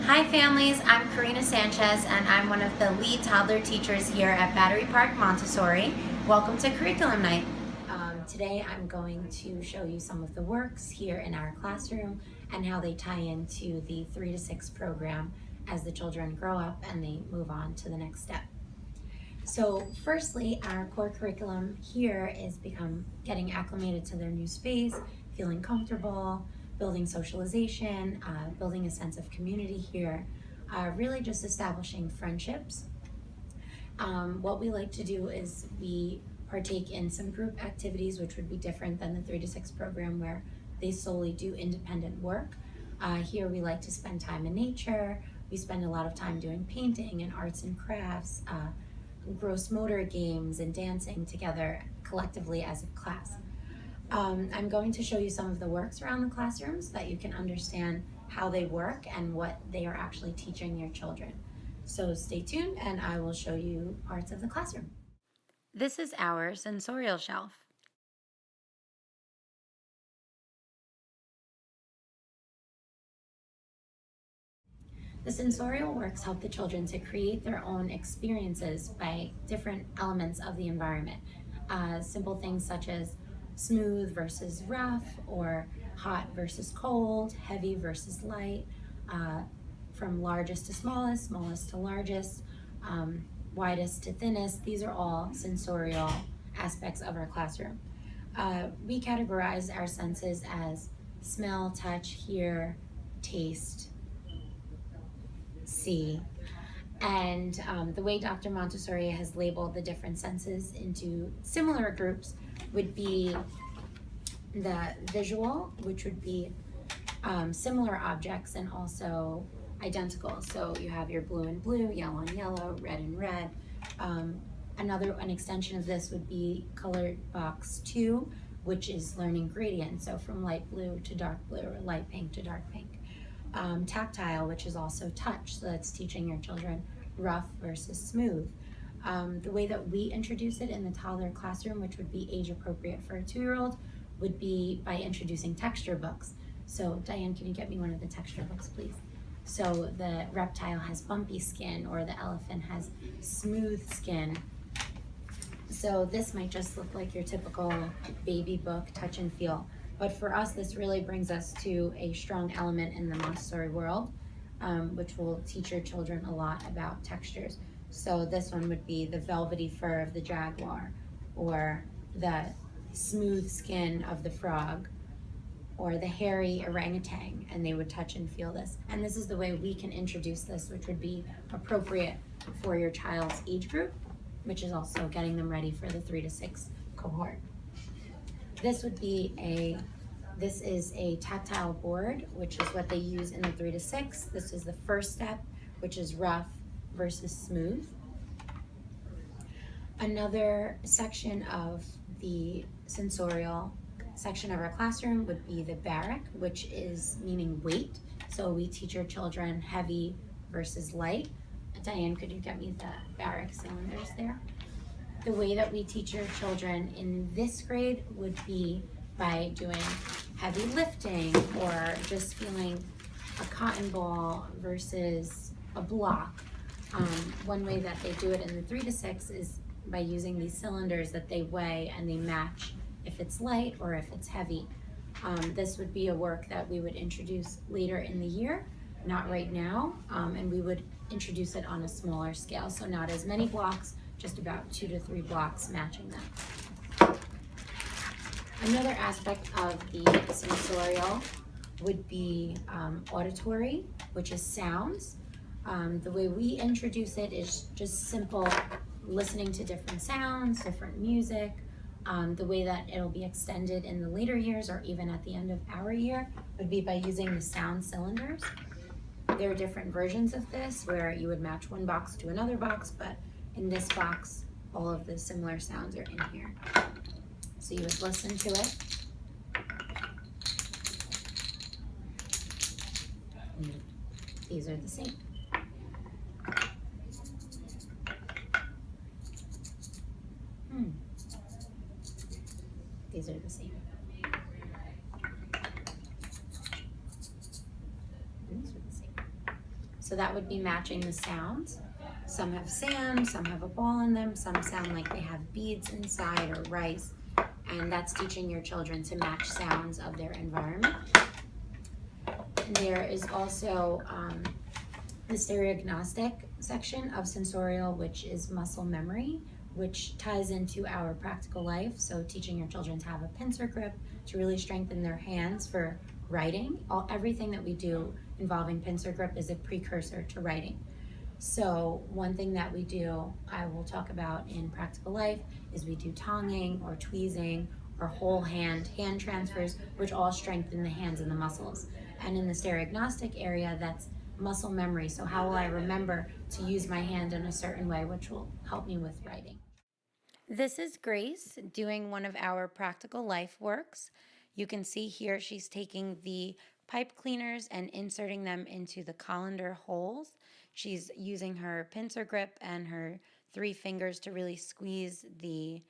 Hi families, I'm Karina Sanchez and I'm one of the lead toddler teachers here at Battery Park Montessori. Welcome to Curriculum Night. Today I'm going to show you some of the works here in our classroom and how they tie into the 3 to 6 program as the children grow up and they move on to the next step. So firstly, our core curriculum here is getting acclimated to their new space, feeling comfortable, building socialization, building a sense of community here, really just establishing friendships. What we like to do is we partake in some group activities, which would be different than the 3 to 6 program where they solely do independent work. Here we like to spend time in nature. We spend a lot of time doing painting and arts and crafts, gross motor games and dancing together collectively as a class. I'm going to show you some of the works around the classroom so that you can understand how they work and what they are actually teaching your children. So stay tuned and I will show you parts of the classroom. This is our sensorial shelf. The sensorial works help the children to create their own experiences by different elements of the environment. Simple things such as smooth versus rough, or hot versus cold, heavy versus light, from largest to smallest, smallest to largest, widest to thinnest. These are all sensorial aspects of our classroom. We categorize our senses as smell, touch, hear, taste, see. And the way Dr. Montessori has labeled the different senses into similar groups would be the visual, which would be similar objects and also identical. So you have your blue and blue, yellow and yellow, red and red. An extension of this would be colored box 2, which is learning gradient. So from light blue to dark blue, or light pink to dark pink. Tactile, which is also touch, so that's teaching your children rough versus smooth. The way that we introduce it in the toddler classroom, which would be age appropriate for a 2-year-old, would be by introducing texture books. So Diane, can you get me one of the texture books, please? So the reptile has bumpy skin, or the elephant has smooth skin. So this might just look like your typical baby book, touch and feel. But for us, this really brings us to a strong element in the Montessori world, which will teach your children a lot about textures. So this one would be the velvety fur of the jaguar, or the smooth skin of the frog, or the hairy orangutan, and they would touch and feel this. And this is the way we can introduce this, which would be appropriate for your child's age group, which is also getting them ready for the 3 to 6 cohort. This is a tactile board, which is what they use in the 3 to 6. This is the first step, which is rough versus smooth. Another section of the sensorial section of our classroom would be the barrack, which is meaning weight. So we teach our children heavy versus light. Diane, could you get me the barrack cylinders there? The way that we teach your children in this grade would be by doing heavy lifting, or just feeling a cotton ball versus a block. One way that they do it in the 3 to 6 is by using these cylinders that they weigh and they match if it's light or if it's heavy. This would be a work that we would introduce later in the year, not right now, and we would introduce it on a smaller scale, so not as many blocks, just about 2 to 3 blocks matching them. Another aspect of the sensorial would be auditory, which is sounds. The way we introduce it is just simple listening to different sounds, different music. The way that it'll be extended in the later years, or even at the end of our year, would be by using the sound cylinders. There are different versions of this where you would match one box to another box, but in this box, all of the similar sounds are in here. So you would listen to it. These are the same. These are the same. These are the same. So that would be matching the sounds. Some have sand, some have a ball in them, some sound like they have beads inside or rice, and that's teaching your children to match sounds of their environment. There is also the stereognostic section of sensorial, which is muscle memory, which ties into our practical life. So teaching your children to have a pincer grip, to really strengthen their hands for writing. Everything that we do involving pincer grip is a precursor to writing. So one thing that we do, I will talk about in practical life, is we do tonguing or tweezing or whole hand transfers, which all strengthen the hands and the muscles. And in the stereognostic area, that's muscle memory. So how will I remember to use my hand in a certain way, which will help me with writing. This is Grace doing one of our practical life works. You can see here she's taking the pipe cleaners and inserting them into the colander holes. She's using her pincer grip and her 3 fingers to really squeeze the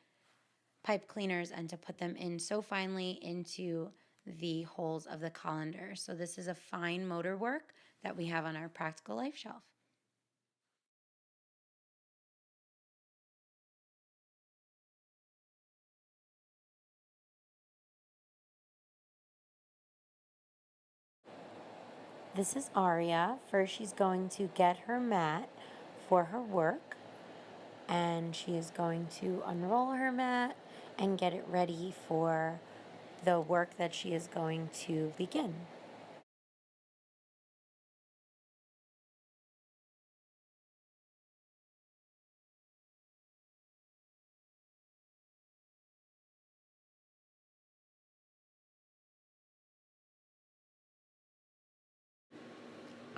pipe cleaners and to put them in so finely into the holes of the colander. So this is a fine motor work that we have on our practical life shelf. This is Aria. First, she's going to get her mat for her work, and she is going to unroll her mat and get it ready for the work that she is going to begin.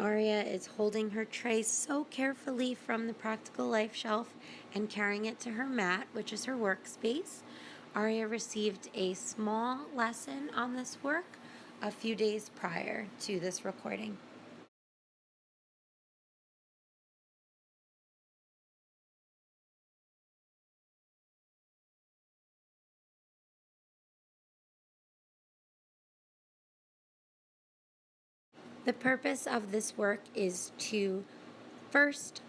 Aria is holding her tray so carefully from the practical life shelf and carrying it to her mat, which is her workspace. Aria received a small lesson on this work a few days prior to this recording. The purpose of this work is to first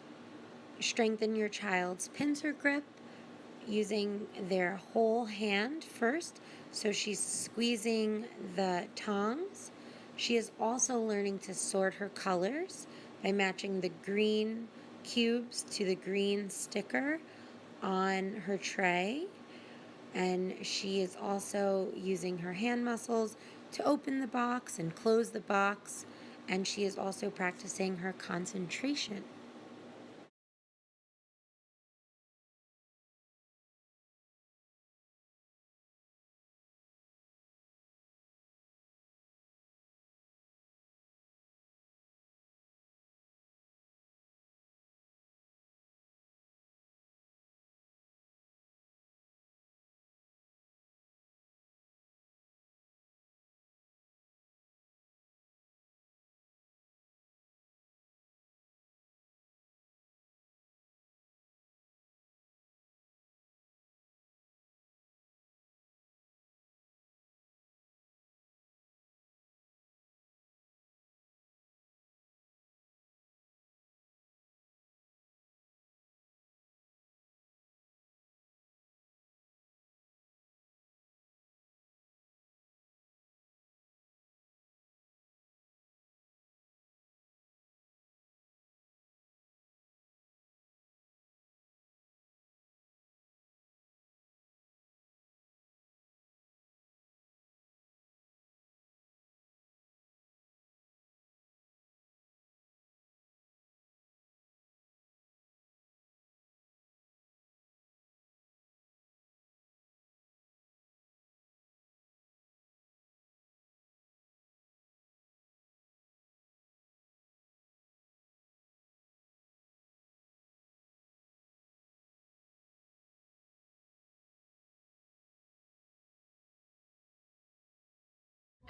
strengthen your child's pincer grip using their whole hand first. So she's squeezing the tongs. She is also learning to sort her colors by matching the green cubes to the green sticker on her tray. And she is also using her hand muscles to open the box and close the box. And she is also practicing her concentration.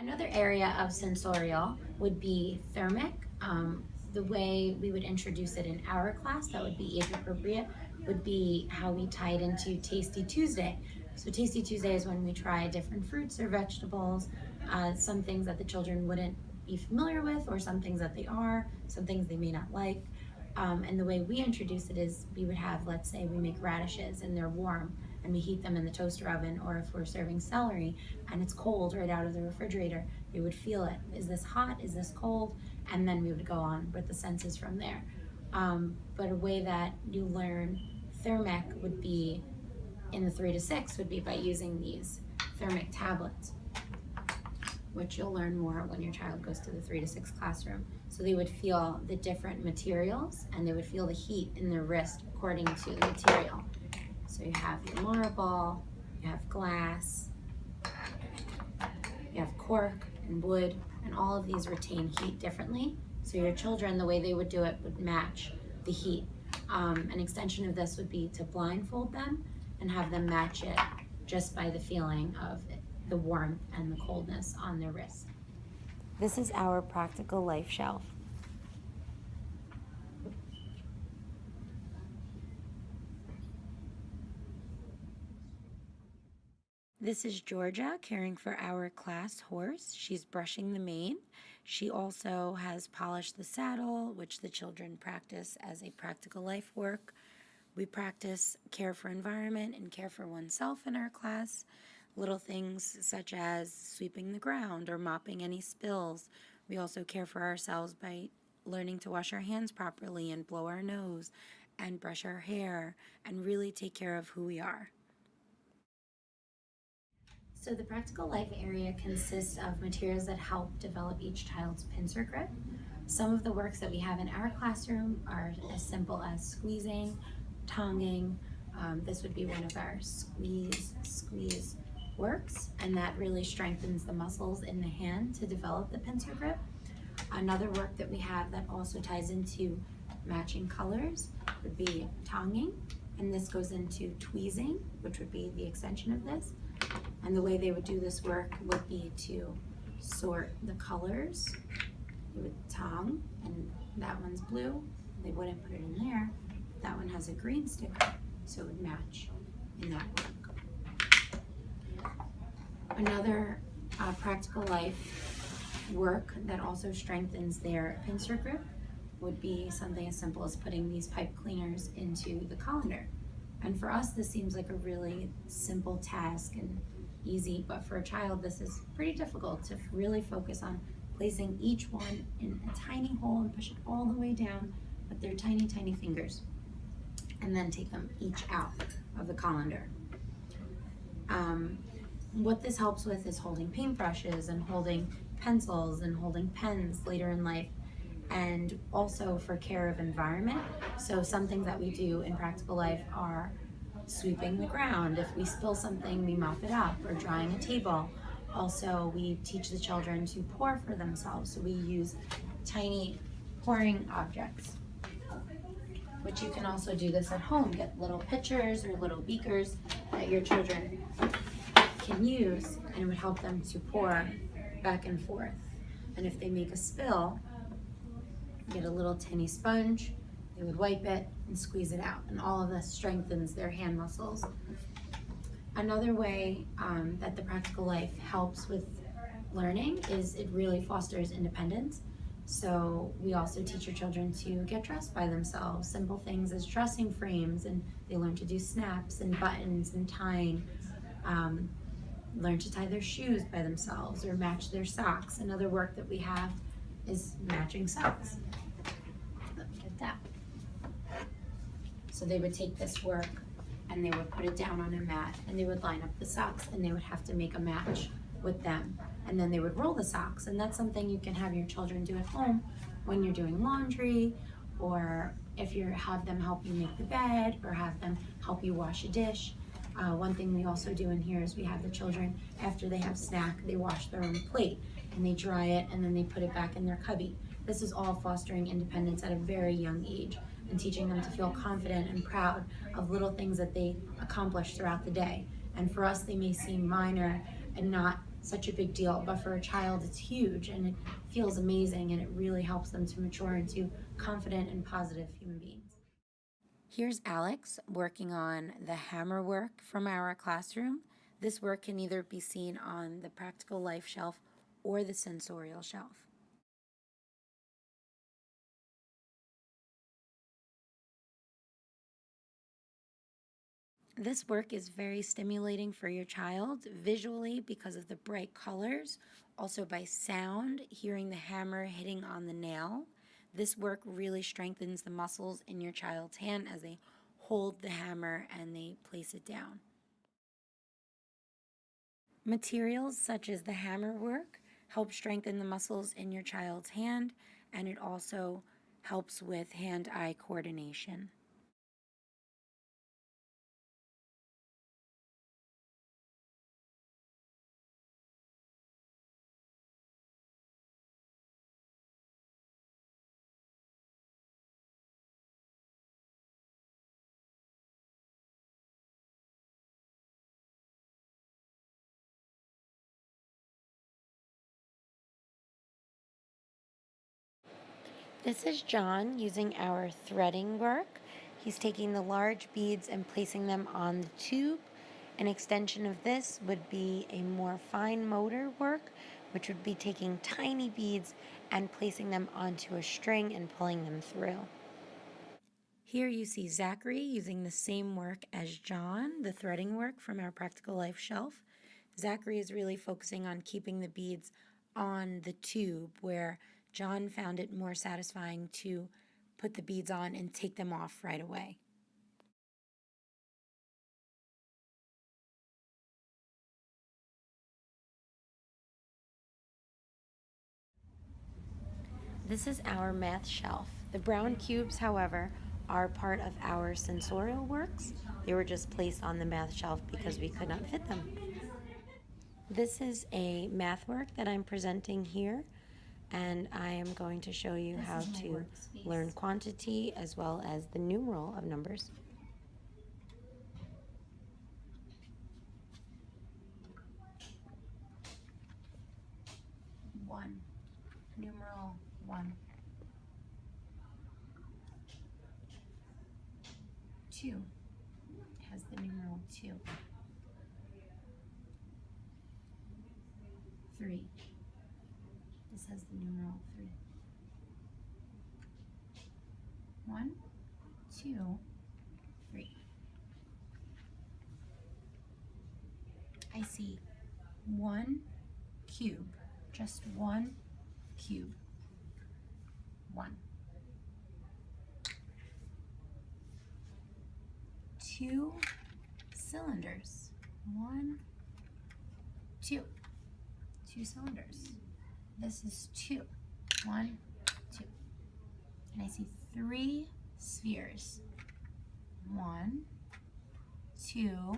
Another area of sensorial would be thermic. The way we would introduce it in our class that would be age appropriate would be how we tie it into Tasty Tuesday. So Tasty Tuesday is when we try different fruits or vegetables, some things that the children wouldn't be familiar with, or some things that they are, some things they may not like. And the way we introduce it is we would have, let's say we make radishes and they're warm and we heat them in the toaster oven, or if we're serving celery and it's cold right out of the refrigerator, they would feel it. Is this hot? Is this cold? And then we would go on with the senses from there. But a way that you learn thermic would be in the 3 to 6 would be by using these thermic tablets, which you'll learn more when your child goes to the 3 to 6 classroom. So they would feel the different materials and they would feel the heat in their wrist according to the material. So you have your marble, you have glass, you have cork and wood, and all of these retain heat differently. So your children, the way they would do it would match the heat. An extension of this would be to blindfold them and have them match it just by the feeling of the warmth and the coldness on their wrist. This is our practical life shelf. This is Georgia caring for our class horse. She's brushing the mane. She also has polished the saddle, which the children practice as a practical life work. We practice care for environment and care for oneself in our class. Little things such as sweeping the ground or mopping any spills. We also care for ourselves by learning to wash our hands properly and blow our nose and brush our hair and really take care of who we are. So the practical life area consists of materials that help develop each child's pincer grip. Some of the works that we have in our classroom are as simple as squeezing, tonguing. This would be one of our squeeze works, and that really strengthens the muscles in the hand to develop the pincer grip. Another work that we have that also ties into matching colors would be tonguing, and this goes into tweezing, which would be the extension of this. And the way they would do this work would be to sort the colors. They would tongue, and that one's blue. They wouldn't put it in there. That one has a green sticker, so it would match in that work. Another practical life work that also strengthens their pincer grip would be something as simple as putting these pipe cleaners into the colander. And for us, this seems like a really simple task and easy, but for a child, this is pretty difficult to really focus on placing each one in a tiny hole and push it all the way down with their tiny, tiny fingers, and then take them each out of the colander. What this helps with is holding paintbrushes and holding pencils and holding pens later in life, and also for care of environment. So some things that we do in practical life are sweeping the ground. If we spill something, we mop it up, or drying a table. Also, we teach the children to pour for themselves. So we use tiny pouring objects, which you can also do this at home. Get little pitchers or little beakers that your children can use, and it would help them to pour back and forth. And if they make a spill, get a little tiny sponge, they would wipe it and squeeze it out, and all of this strengthens their hand muscles. Another way that the practical life helps with learning is it really fosters independence. So we also teach your children to get dressed by themselves, simple things as dressing frames, and they learn to do snaps and buttons and tying, learn to tie their shoes by themselves or match their socks. Another work that we have is matching socks. Let me get that. So they would take this work and they would put it down on a mat, and they would line up the socks, and they would have to make a match with them. And then they would roll the socks, and that's something you can have your children do at home when you're doing laundry, or if you have them help you make the bed, or have them help you wash a dish. One thing we also do in here is we have the children, after they have snack, they wash their own plate, and they dry it, and then they put it back in their cubby. This is all fostering independence at a very young age, and teaching them to feel confident and proud of little things that they accomplish throughout the day. And for us, they may seem minor and not such a big deal, but for a child, it's huge, and it feels amazing, and it really helps them to mature into confident and positive human beings. Here's Alex working on the hammer work from our classroom. This work can either be seen on the practical life shelf or the sensorial shelf. This work is very stimulating for your child visually because of the bright colors, also by sound, hearing the hammer hitting on the nail. This work really strengthens the muscles in your child's hand as they hold the hammer and they place it down. Materials such as the hammer work help strengthen the muscles in your child's hand, and it also helps with hand-eye coordination. This is John using our threading work. He's taking the large beads and placing them on the tube. An extension of this would be a more fine motor work, which would be taking tiny beads and placing them onto a string and pulling them through. Here you see Zachary using the same work as John, the threading work from our Practical Life shelf. Zachary is really focusing on keeping the beads on the tube, where John found it more satisfying to put the beads on and take them off right away. This is our math shelf. The brown cubes, however, are part of our sensorial works. They were just placed on the math shelf because we could not fit them. This is a math work that I'm presenting here, and I am going to show you how to learn quantity as well as the numeral of numbers. One, numeral 1. 2 has the numeral 2. 3. This has the numeral 3. 1, 2, 3. I see 1 cube, just 1 cube. 1. 2 cylinders. 1, 2. 2 cylinders. This is 2. 1, 2. And I see 3 spheres. 1, 2,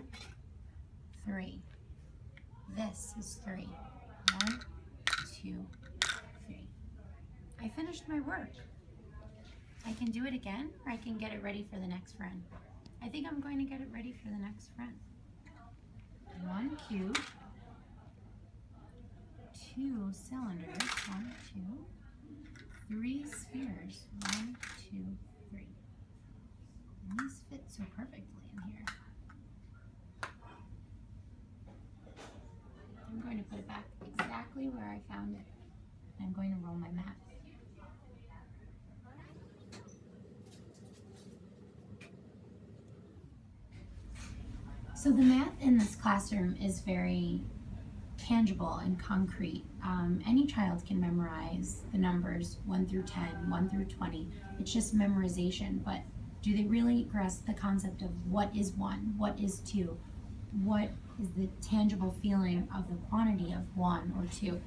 3. This is 3. 1, 2, 3. I finished my work. I can do it again, or I can get it ready for the next friend. I think I'm going to get it ready for the next friend. 1 cube, 2 cylinders, 1, 2, 3 spheres, 1, 2, 3. And these fit so perfectly in here. I'm going to put it back exactly where I found it. I'm going to roll my mat. So the math in this classroom is very tangible and concrete. Any child can memorize the numbers 1 through 10, 1 through 20. It's just memorization, but do they really grasp the concept of what is 1, what is 2, what is the tangible feeling of the quantity of 1 or 2?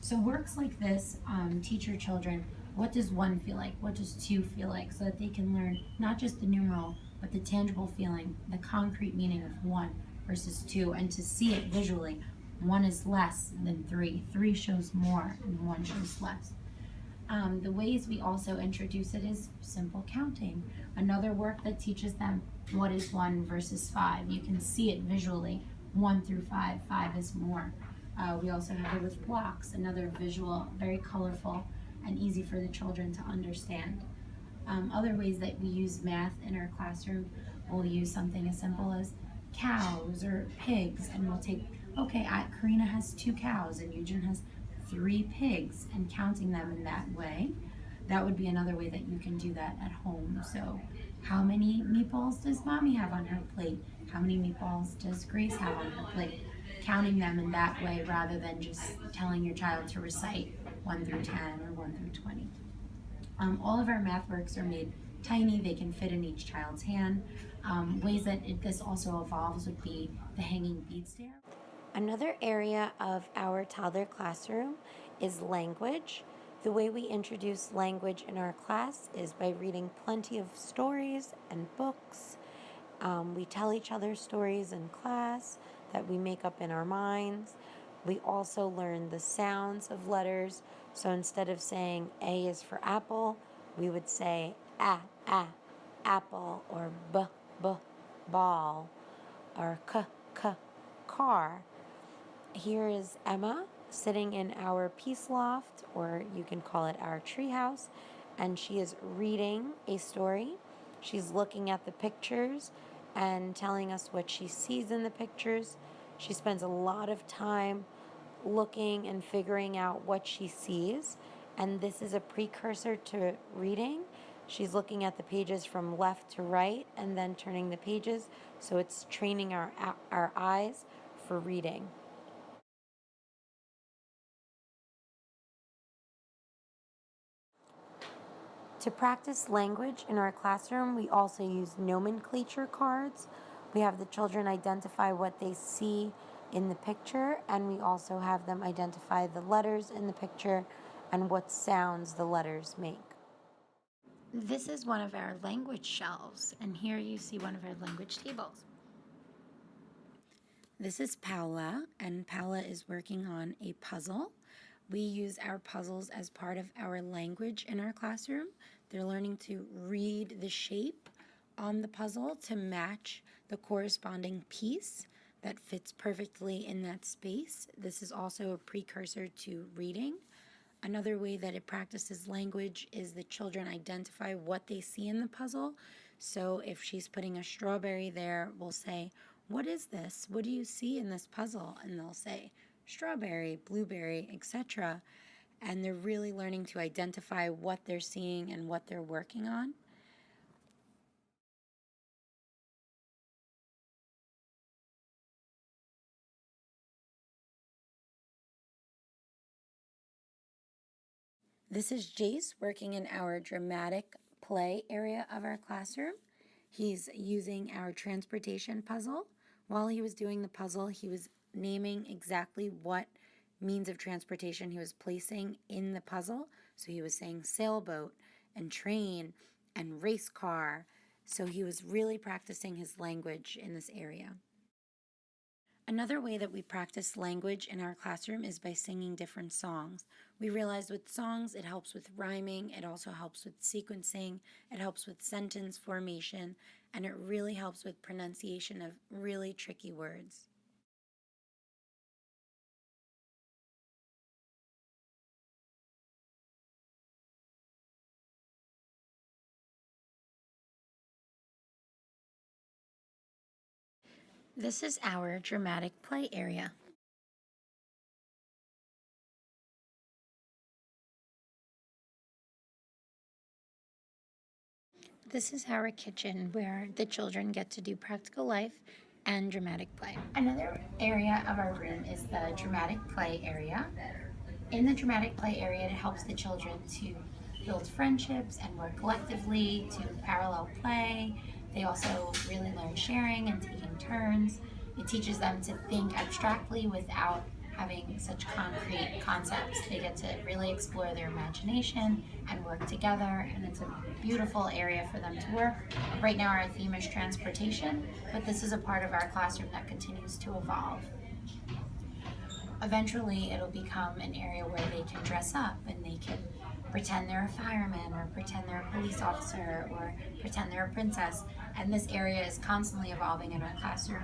So works like this teach your children what does 1 feel like, what does 2 feel like, so that they can learn not just the numeral, but the tangible feeling, the concrete meaning of 1 versus 2, and to see it visually. 1 is less than 3. 3 shows more, and 1 shows less. The ways we also introduce it is simple counting. Another work that teaches them what is 1 versus 5. You can see it visually. 1 through 5, 5 is more. We also have it with blocks, another visual, very colorful, and easy for the children to understand. Other ways that we use math in our classroom, we'll use something as simple as cows or pigs, and we'll take, okay, Karina has 2 cows and Eugene has 3 pigs, and counting them in that way. that would be another way that you can do that at home. So how many meatballs does mommy have on her plate? How many meatballs does Grace have on her plate? Counting them in that way rather than just telling your child to recite 1 through 10 or 1 through 20. All of our math works are made tiny, they can fit in each child's hand. Ways that this also evolves would be the hanging bead stair. Another area of our toddler classroom is language. The way we introduce language in our class is by reading plenty of stories and books. We tell each other stories in class that we make up in our minds. We also learn the sounds of letters. So instead of saying A is for apple, we would say A, apple, or B, ball, or K, car. Here is Emma sitting in our peace loft, or you can call it our treehouse, and she is reading a story. She's looking at the pictures and telling us what she sees in the pictures. She spends a lot of time looking and figuring out what she sees, and this is a precursor to reading. She's looking at the pages from left to right and then turning the pages, so it's training our eyes for reading. To practice language in our classroom, we also use nomenclature cards. We have the children identify what they see in the picture, and we also have them identify the letters in the picture and what sounds the letters make. This is one of our language shelves, and here you see one of our language tables. This is Paula, and Paula is working on a puzzle. We use our puzzles as part of our language in our classroom. They're learning to read the shape on the puzzle to match the corresponding piece that fits perfectly in that space. This is also a precursor to reading. Another way that it practices language is the children identify what they see in the puzzle. So if she's putting a strawberry there, we'll say, "What is this? What do you see in this puzzle?" And they'll say, "Strawberry, blueberry, etc." And they're really learning to identify what they're seeing and what they're working on. This is Jace working in our dramatic play area of our classroom. He's using our transportation puzzle. While he was doing the puzzle, he was naming exactly what means of transportation he was placing in the puzzle. So he was saying sailboat and train and race car. So he was really practicing his language in this area. Another way that we practice language in our classroom is by singing different songs. We realized with songs, it helps with rhyming, it also helps with sequencing, it helps with sentence formation, and it really helps with pronunciation of really tricky words. This is our dramatic play area. This is our kitchen where the children get to do practical life and dramatic play. Another area of our room is the dramatic play area. In the dramatic play area, it helps the children to build friendships and work collectively, to parallel play. They also really learn sharing and taking turns. It teaches them to think abstractly without having such concrete concepts. They get to really explore their imagination and work together, and it's a beautiful area for them to work. Right now our theme is transportation, but this is a part of our classroom that continues to evolve. Eventually it'll become an area where they can dress up and they can pretend they're a fireman or pretend they're a police officer or pretend they're a princess, and this area is constantly evolving in our classroom.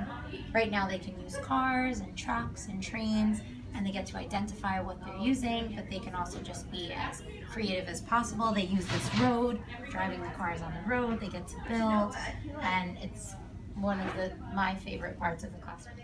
Right now they can use cars and trucks and trains, and they get to identify what they're using, but they can also just be as creative as possible. They use this road, driving the cars on the road, they get to build, and it's one of my favorite parts of the classroom.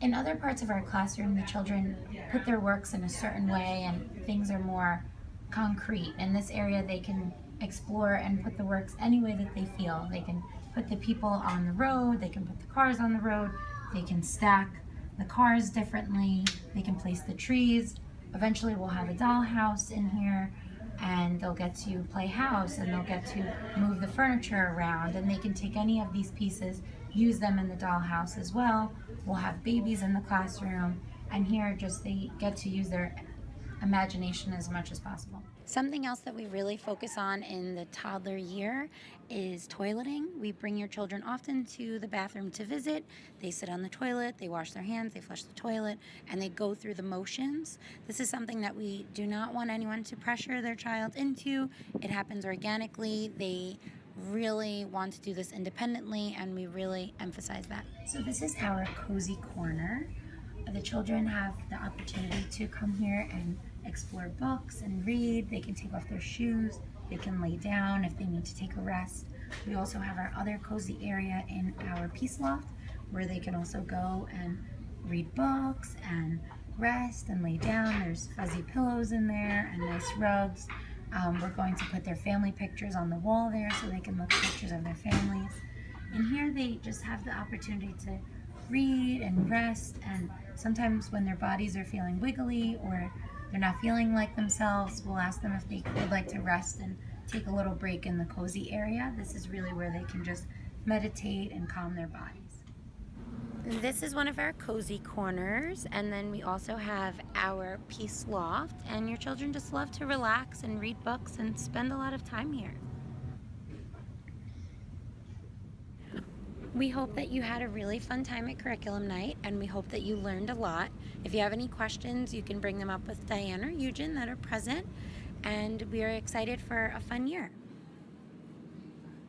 In other parts of our classroom, the children put their works in a certain way and things are more concrete. In this area, they can explore and put the works any way that they feel. They can put the people on the road, they can put the cars on the road, they can stack the cars differently, they can place the trees. Eventually we'll have a dollhouse in here, and they'll get to play house, and they'll get to move the furniture around, and they can take any of these pieces, use them in the dollhouse as well. We'll have babies in the classroom, and here just they get to use their imagination as much as possible. Something else that we really focus on in the toddler year is toileting. We bring your children often to the bathroom to visit. They sit on the toilet, they wash their hands, they flush the toilet, and they go through the motions. This is something that we do not want anyone to pressure their child into. It happens organically. They really want to do this independently, and we really emphasize that. So this is our cozy corner. The children have the opportunity to come here and explore books and read. They can take off their shoes. They can lay down if they need to take a rest. We also have our other cozy area in our Peace Loft, where they can also go and read books and rest and lay down. There's fuzzy pillows in there and nice rugs. We're going to put their family pictures on the wall there so they can look at pictures of their families. And here they just have the opportunity to read and rest, and sometimes when their bodies are feeling wiggly or they're not feeling like themselves, we'll ask them if they would like to rest and take a little break in the cozy area. This is really where they can just meditate and calm their bodies. This is one of our cozy corners, and then we also have our Peace Loft, and your children just love to relax and read books and spend a lot of time here. We hope that you had a really fun time at curriculum night, and we hope that you learned a lot. If you have any questions, you can bring them up with Diane or Eugen that are present, and we are excited for a fun year.